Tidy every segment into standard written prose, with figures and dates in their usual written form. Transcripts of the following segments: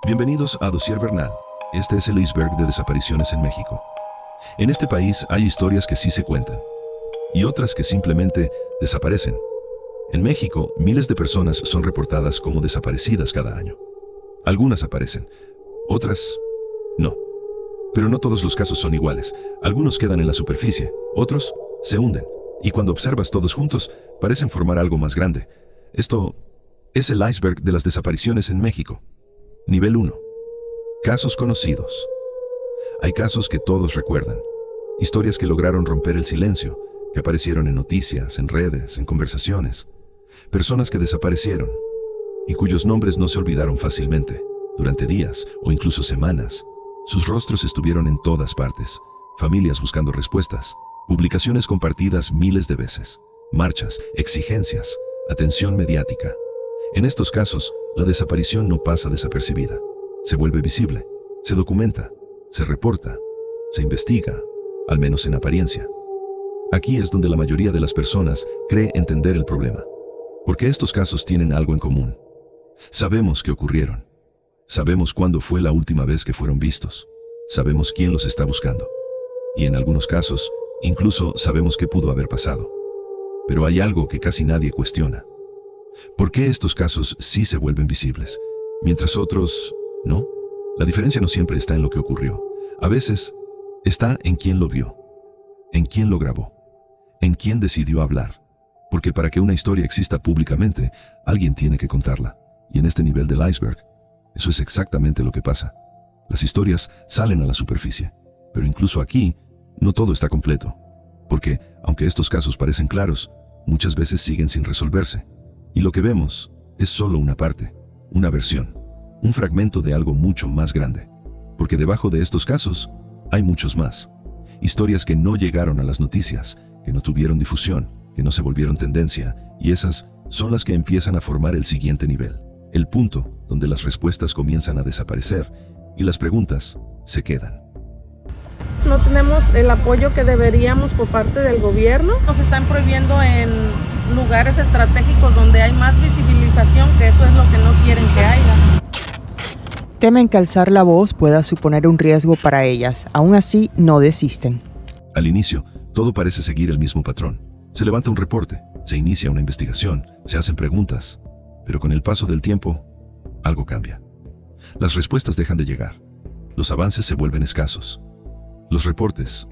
Bienvenidos a Dossier Bernal. Este es el iceberg de desapariciones en México. En este país hay historias que sí se cuentan y otras que simplemente desaparecen. En México, miles de personas son reportadas como desaparecidas cada año. Algunas aparecen, otras no. Pero no todos los casos son iguales. Algunos quedan en la superficie, otros se hunden. Y cuando observas todos juntos, parecen formar algo más grande. Esto es el iceberg de las desapariciones en México. Nivel 1. Casos conocidos. Hay casos que todos recuerdan. Historias que lograron romper el silencio, que aparecieron en noticias, en redes, en conversaciones. Personas que desaparecieron y cuyos nombres no se olvidaron fácilmente. Durante días o incluso semanas, sus rostros estuvieron en todas partes. Familias buscando respuestas, publicaciones compartidas miles de veces, marchas, exigencias, atención mediática. En estos casos, la desaparición no pasa desapercibida. Se vuelve visible, se documenta, se reporta, se investiga, al menos en apariencia. Aquí es donde la mayoría de las personas cree entender el problema, porque estos casos tienen algo en común. Sabemos que ocurrieron. Sabemos cuándo fue la última vez que fueron vistos. Sabemos quién los está buscando. Y en algunos casos, incluso sabemos qué pudo haber pasado. Pero hay algo que casi nadie cuestiona. ¿Por qué estos casos sí se vuelven visibles, mientras otros no? La diferencia no siempre está en lo que ocurrió. A veces está en quién lo vio, en quién lo grabó, en quién decidió hablar. Porque para que una historia exista públicamente, alguien tiene que contarla. Y en este nivel del iceberg, eso es exactamente lo que pasa. Las historias salen a la superficie, pero incluso aquí, no todo está completo. Porque, aunque estos casos parecen claros, muchas veces siguen sin resolverse. Y lo que vemos es solo una parte, una versión, un fragmento de algo mucho más grande. Porque debajo de estos casos hay muchos más. Historias que no llegaron a las noticias, que no tuvieron difusión, que no se volvieron tendencia, y esas son las que empiezan a formar el siguiente nivel. El punto donde las respuestas comienzan a desaparecer y las preguntas se quedan. No tenemos el apoyo que deberíamos por parte del gobierno. Nos están prohibiendo en lugares estratégicos donde hay más visibilización, que eso es lo que no quieren que haya. Temen que alzar la voz pueda suponer un riesgo para ellas. Aún así, no desisten. Al inicio, todo parece seguir el mismo patrón. Se levanta un reporte, se inicia una investigación, se hacen preguntas. Pero con el paso del tiempo, algo cambia. Las respuestas dejan de llegar. Los avances se vuelven escasos. Los reportes,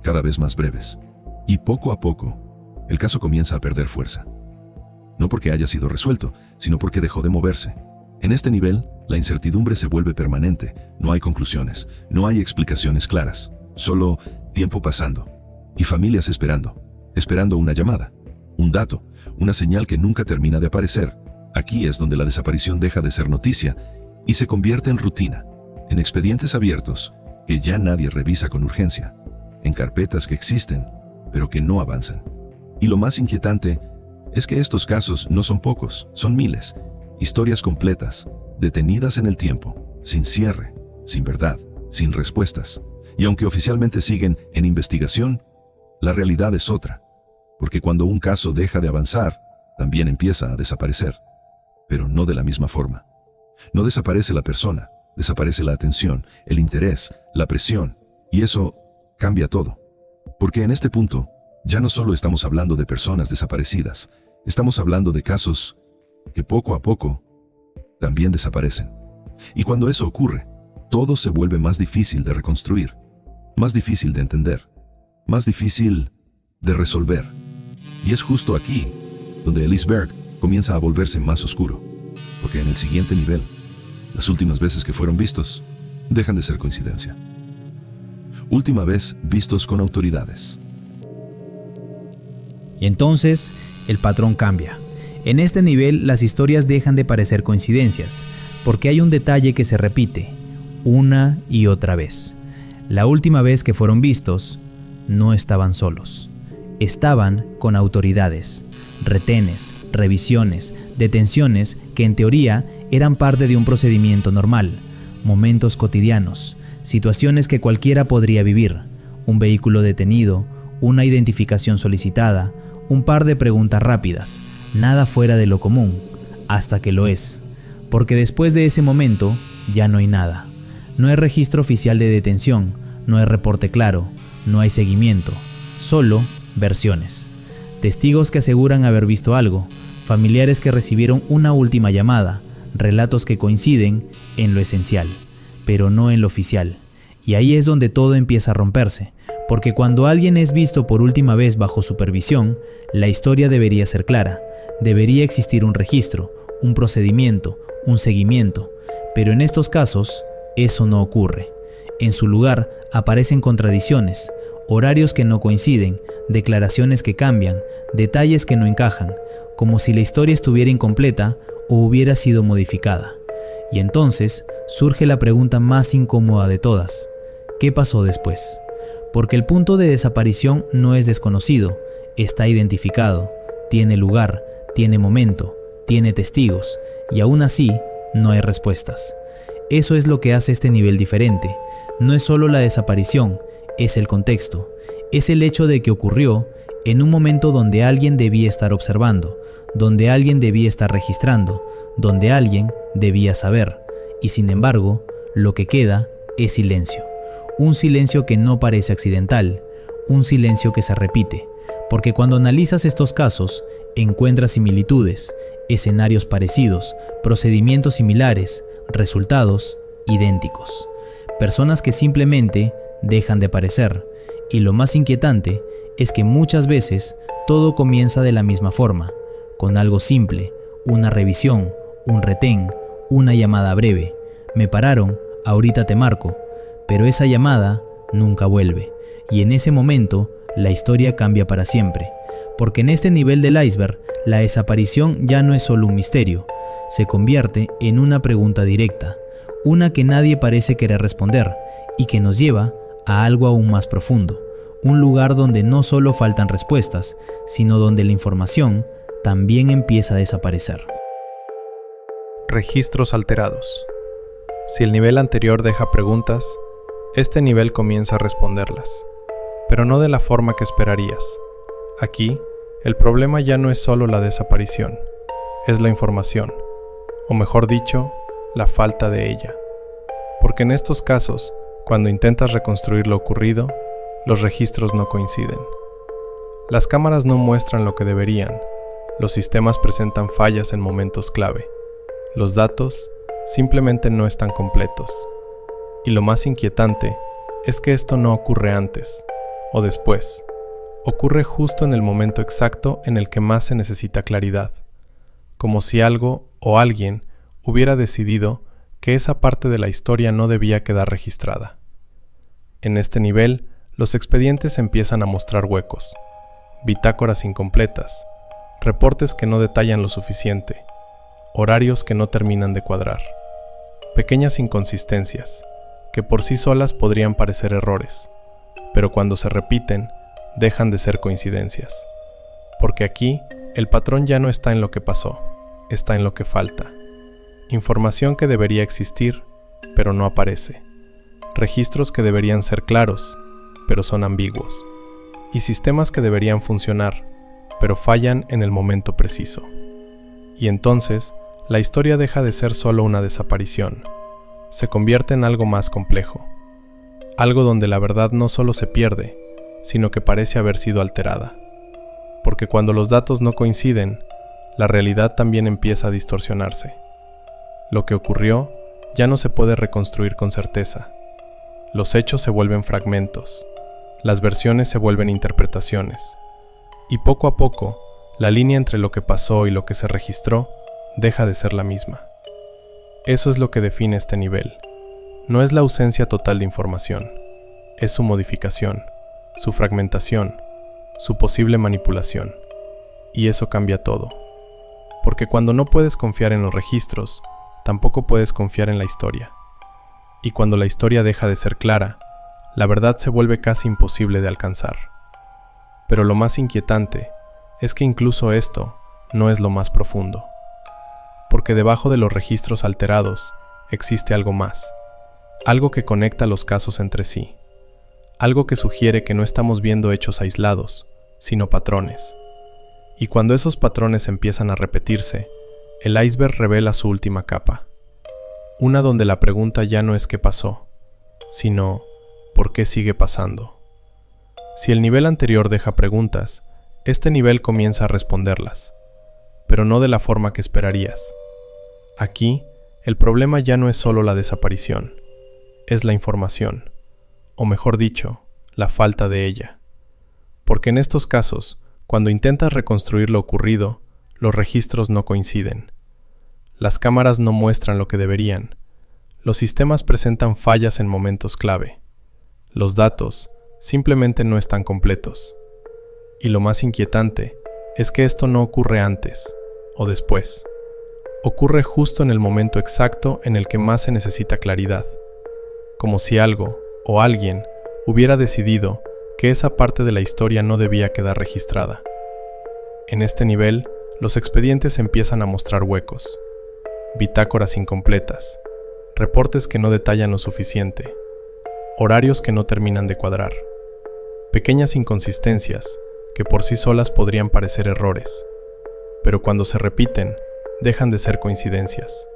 cada vez más breves. Y poco a poco, el caso comienza a perder fuerza. No porque haya sido resuelto, sino porque dejó de moverse. En este nivel, la incertidumbre se vuelve permanente. No hay conclusiones, no hay explicaciones claras. Solo tiempo pasando. Y familias esperando una llamada, un dato, una señal que nunca termina de aparecer. Aquí es donde la desaparición deja de ser noticia y se convierte en rutina, en expedientes abiertos que ya nadie revisa con urgencia, en carpetas que existen, pero que no avanzan. Y lo más inquietante es que estos casos no son pocos, son miles. Historias completas, detenidas en el tiempo, sin cierre, sin verdad, sin respuestas. Y aunque oficialmente siguen en investigación, la realidad es otra. Porque cuando un caso deja de avanzar, también empieza a desaparecer. Pero no de la misma forma. No desaparece la persona, desaparece la atención, el interés, la presión, y eso cambia todo. Porque en este punto, ya no solo estamos hablando de personas desaparecidas, estamos hablando de casos que poco a poco también desaparecen. Y cuando eso ocurre, todo se vuelve más difícil de reconstruir, más difícil de entender, más difícil de resolver. Y es justo aquí donde el iceberg comienza a volverse más oscuro, porque en el siguiente nivel, las últimas veces que fueron vistos dejan de ser coincidencia. Última vez vistos con autoridades. Y entonces, el patrón cambia. En este nivel, las historias dejan de parecer coincidencias, porque hay un detalle que se repite, una y otra vez. La última vez que fueron vistos, no estaban solos. Estaban con autoridades, retenes, revisiones, detenciones que en teoría eran parte de un procedimiento normal, momentos cotidianos, situaciones que cualquiera podría vivir, un vehículo detenido, una identificación solicitada, un par de preguntas rápidas, nada fuera de lo común, hasta que lo es, porque después de ese momento ya no hay nada. No hay registro oficial de detención, no hay reporte claro, no hay seguimiento, solo versiones. Testigos que aseguran haber visto algo, familiares que recibieron una última llamada, relatos que coinciden en lo esencial, pero no en lo oficial. Y ahí es donde todo empieza a romperse, porque cuando alguien es visto por última vez bajo supervisión, la historia debería ser clara, debería existir un registro, un procedimiento, un seguimiento, pero en estos casos, eso no ocurre. En su lugar aparecen contradicciones, horarios que no coinciden, declaraciones que cambian, detalles que no encajan, como si la historia estuviera incompleta o hubiera sido modificada. Y entonces surge la pregunta más incómoda de todas: ¿qué pasó después? Porque el punto de desaparición no es desconocido, está identificado, tiene lugar, tiene momento, tiene testigos, y aún así no hay respuestas. Eso es lo que hace este nivel diferente. No es solo la desaparición, es el contexto, es el hecho de que ocurrió en un momento donde alguien debía estar observando, donde alguien debía estar registrando, donde alguien debía saber, y sin embargo, lo que queda es silencio. Un silencio que no parece accidental, un silencio que se repite, porque cuando analizas estos casos, encuentras similitudes, escenarios parecidos, procedimientos similares, resultados idénticos. Personas que simplemente dejan de aparecer, y lo más inquietante es que muchas veces todo comienza de la misma forma, con algo simple, una revisión, un retén, una llamada breve. Me pararon, ahorita te marco, pero esa llamada nunca vuelve, y en ese momento la historia cambia para siempre, porque en este nivel del iceberg, la desaparición ya no es solo un misterio, se convierte en una pregunta directa, una que nadie parece querer responder, y que nos lleva a algo aún más profundo, un lugar donde no solo faltan respuestas, sino donde la información también empieza a desaparecer. Registros alterados. Si el nivel anterior deja preguntas, este nivel comienza a responderlas, pero no de la forma que esperarías. Aquí, el problema ya no es solo la desaparición, es la información, o mejor dicho, la falta de ella. Porque en estos casos, cuando intentas reconstruir lo ocurrido, los registros no coinciden. Las cámaras no muestran lo que deberían, los sistemas presentan fallas en momentos clave, los datos simplemente no están completos. Y lo más inquietante es que esto no ocurre antes o después, ocurre justo en el momento exacto en el que más se necesita claridad, como si algo o alguien hubiera decidido que esa parte de la historia no debía quedar registrada. En este nivel, los expedientes empiezan a mostrar huecos, bitácoras incompletas, reportes que no detallan lo suficiente, horarios que no terminan de cuadrar, pequeñas inconsistencias que por sí solas podrían parecer errores, pero cuando se repiten, dejan de ser coincidencias. Porque aquí, el patrón ya no está en lo que pasó, está en lo que falta. Información que debería existir, pero no aparece. Registros que deberían ser claros, pero son ambiguos. Y sistemas que deberían funcionar, pero fallan en el momento preciso. Y entonces, la historia deja de ser solo una desaparición. Se convierte en algo más complejo. Algo donde la verdad no solo se pierde, sino que parece haber sido alterada. Porque cuando los datos no coinciden, la realidad también empieza a distorsionarse. Lo que ocurrió ya no se puede reconstruir con certeza. Los hechos se vuelven fragmentos, las versiones se vuelven interpretaciones, y poco a poco, la línea entre lo que pasó y lo que se registró deja de ser la misma. Eso es lo que define este nivel. No es la ausencia total de información, es su modificación, su fragmentación, su posible manipulación. Y eso cambia todo. Porque cuando no puedes confiar en los registros, tampoco puedes confiar en la historia. Y cuando la historia deja de ser clara, la verdad se vuelve casi imposible de alcanzar. Pero lo más inquietante es que incluso esto no es lo más profundo. Porque debajo de los registros alterados existe algo más. Algo que conecta los casos entre sí. Algo que sugiere que no estamos viendo hechos aislados, sino patrones. Y cuando esos patrones empiezan a repetirse, el iceberg revela su última capa. Una donde la pregunta ya no es qué pasó, sino ¿por qué sigue pasando? Si el nivel anterior deja preguntas, este nivel comienza a responderlas, pero no de la forma que esperarías. Aquí, el problema ya no es solo la desaparición, es la información, o mejor dicho, la falta de ella. Porque en estos casos, cuando intentas reconstruir lo ocurrido, los registros no coinciden. Las cámaras no muestran lo que deberían. Los sistemas presentan fallas en momentos clave. Los datos simplemente no están completos. Y lo más inquietante es que esto no ocurre antes o después. Ocurre justo en el momento exacto en el que más se necesita claridad. Como si algo o alguien hubiera decidido que esa parte de la historia no debía quedar registrada. En este nivel, los expedientes empiezan a mostrar huecos, bitácoras incompletas, reportes que no detallan lo suficiente, horarios que no terminan de cuadrar, pequeñas inconsistencias que por sí solas podrían parecer errores, pero cuando se repiten, dejan de ser coincidencias,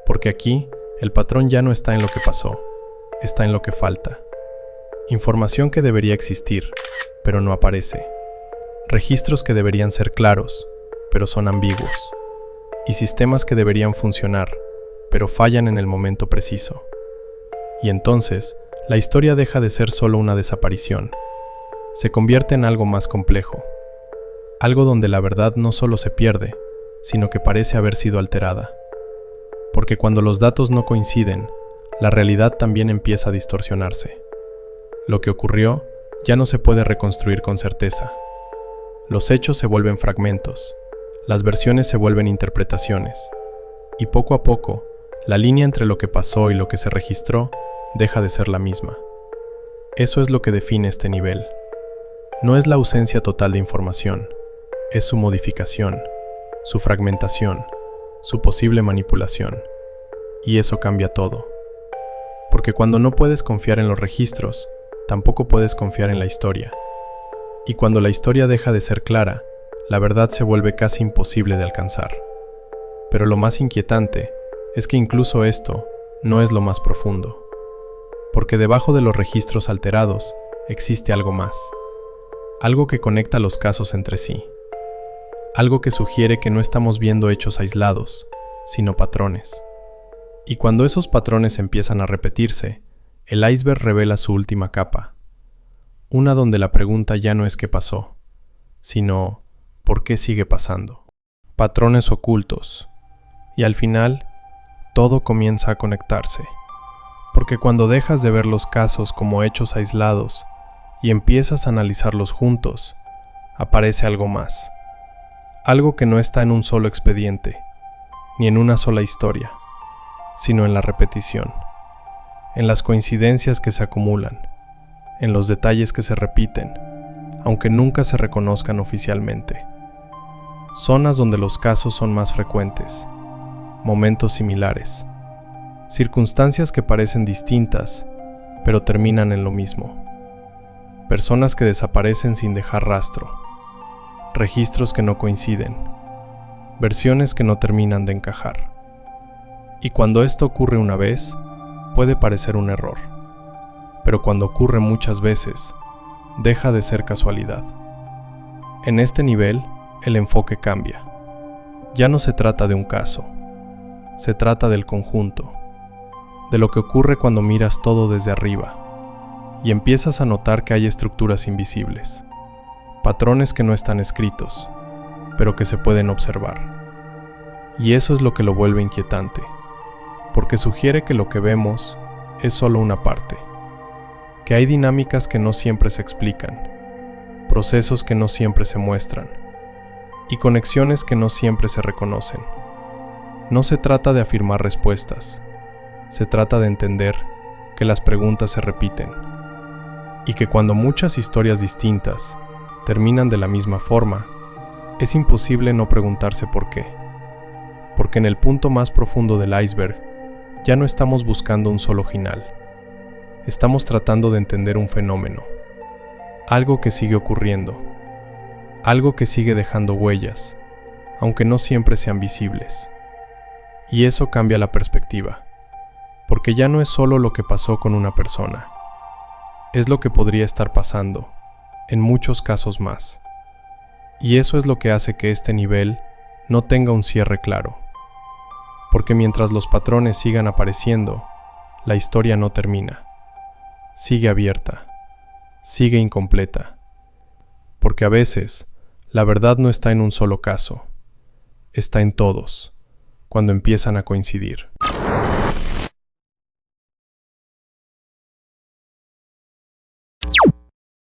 porque aquí el patrón ya no está en lo que pasó, está en lo que falta. Información que debería existir, pero no aparece. Registros que deberían ser claros, pero son ambiguos. Y sistemas que deberían funcionar, pero fallan en el momento preciso. Y entonces, la historia deja de ser solo una desaparición. Se convierte en algo más complejo. Algo donde la verdad no solo se pierde, sino que parece haber sido alterada. Porque cuando los datos no coinciden, la realidad también empieza a distorsionarse. Lo que ocurrió ya no se puede reconstruir con certeza. Los hechos se vuelven fragmentos, las versiones se vuelven interpretaciones, y poco a poco, la línea entre lo que pasó y lo que se registró deja de ser la misma. Eso es lo que define este nivel. No es la ausencia total de información, es su modificación, su fragmentación, su posible manipulación. Y eso cambia todo. Porque cuando no puedes confiar en los registros, tampoco puedes confiar en la historia. Y cuando la historia deja de ser clara, la verdad se vuelve casi imposible de alcanzar. Pero lo más inquietante es que incluso esto no es lo más profundo. Porque debajo de los registros alterados existe algo más. Algo que conecta los casos entre sí. Algo que sugiere que no estamos viendo hechos aislados, sino patrones. Y cuando esos patrones empiezan a repetirse, el iceberg revela su última capa. Una donde la pregunta ya no es qué pasó, sino ¿por qué sigue pasando? Patrones ocultos. Y al final, todo comienza a conectarse. Porque cuando dejas de ver los casos como hechos aislados y empiezas a analizarlos juntos, aparece algo más. Algo que no está en un solo expediente, ni en una sola historia, sino en la repetición, en las coincidencias que se acumulan, en los detalles que se repiten, aunque nunca se reconozcan oficialmente. Zonas donde los casos son más frecuentes, momentos similares, circunstancias que parecen distintas, pero terminan en lo mismo. Personas que desaparecen sin dejar rastro, registros que no coinciden, versiones que no terminan de encajar. Y cuando esto ocurre una vez, puede parecer un error, pero cuando ocurre muchas veces, deja de ser casualidad. En este nivel, el enfoque cambia. Ya no se trata de un caso, se trata del conjunto, de lo que ocurre cuando miras todo desde arriba y empiezas a notar que hay estructuras invisibles, patrones que no están escritos, pero que se pueden observar. Y eso es lo que lo vuelve inquietante, porque sugiere que lo que vemos es solo una parte, que hay dinámicas que no siempre se explican, procesos que no siempre se muestran, y conexiones que no siempre se reconocen. No se trata de afirmar respuestas, se trata de entender que las preguntas se repiten, y que cuando muchas historias distintas terminan de la misma forma, es imposible no preguntarse por qué. Porque en el punto más profundo del iceberg, ya no estamos buscando un solo final. Estamos tratando de entender un fenómeno, algo que sigue ocurriendo, algo que sigue dejando huellas, aunque no siempre sean visibles. Y eso cambia la perspectiva, porque ya no es solo lo que pasó con una persona, es lo que podría estar pasando, en muchos casos más. Y eso es lo que hace que este nivel no tenga un cierre claro, porque mientras los patrones sigan apareciendo, la historia no termina, sigue abierta, sigue incompleta, porque a veces la verdad no está en un solo caso, está en todos, cuando empiezan a coincidir.